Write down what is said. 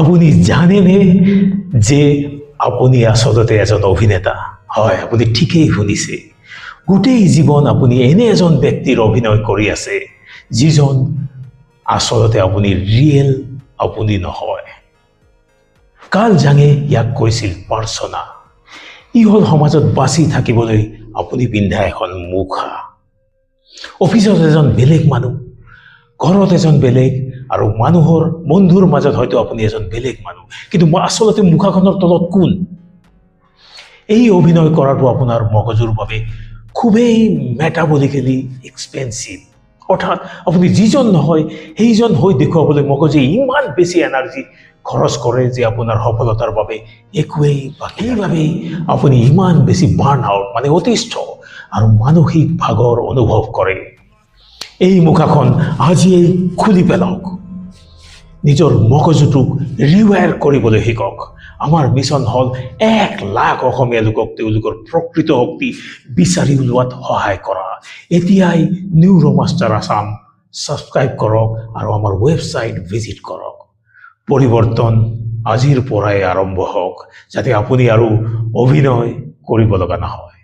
আপুনি জানেনে যে আপুনি আচলতে এজন অভিনেতা? হয়, আপুনি ঠিকেই শুনিছে। গোটেই জীৱন আপুনি এনে এজন ব্যক্তিৰ অভিনয় কৰি আছে যিজন আচলতে আপুনি ৰিয়েল আপুনি নহয়। কাৰ্ল জাঙে ইয়াক কৈছিল পাৰ্চনা। ই হ'ল সমাজত বাচি থাকিবলৈ আপুনি পিন্ধা এখন মুখা। অফিচত এজন বেলেগ মানুহ, ঘৰত এজন বেলেগ, আৰু মানুহৰ বন্ধুৰ মাজত হয়তো আপুনি এজন বেলেগ মানুহ, কিন্তু আচলতে মুখাখনৰ তলত কোন? এই অভিনয় কৰাটো আপোনাৰ মগজুৰ বাবে খুবেই মেটাবলিকেলি এক্সপেঞ্চিভ। অৰ্থাৎ আপুনি যিজন নহয় সেইজন হৈ দেখুৱাবলৈ মগজুৱে ইমান বেছি এনাৰ্জি খৰচ কৰে যে আপোনাৰ সফলতাৰ বাবে একোৱেই বাকী। সেইবাবেই আপুনি ইমান বেছি বাৰ্ণ আউট মানে অতিষ্ঠ আৰু মানসিক ভাগৰ অনুভৱ কৰে। এই মুখাখন আজিয়েই খুলি পেলাওক। নিজৰ মগজুটোক ৰিৱায়াৰ কৰিবলৈ শিকক। আমাৰ মিছন হ'ল 1 লাখ অসমীয়া লোকক তেওঁলোকৰ প্ৰকৃত শক্তি বিচাৰি উলিওৱাত সহায় কৰা। এতিয়াই নিউৰোমাষ্টাৰ আছাম ছাবস্ক্ৰাইব কৰক আৰু আমাৰ ৱেবছাইট ভিজিট কৰক। পৰিৱৰ্তন আজিৰ পৰাই আৰম্ভ হওক, যাতে আপুনি আৰু অভিনয় কৰিব লগা নহয়।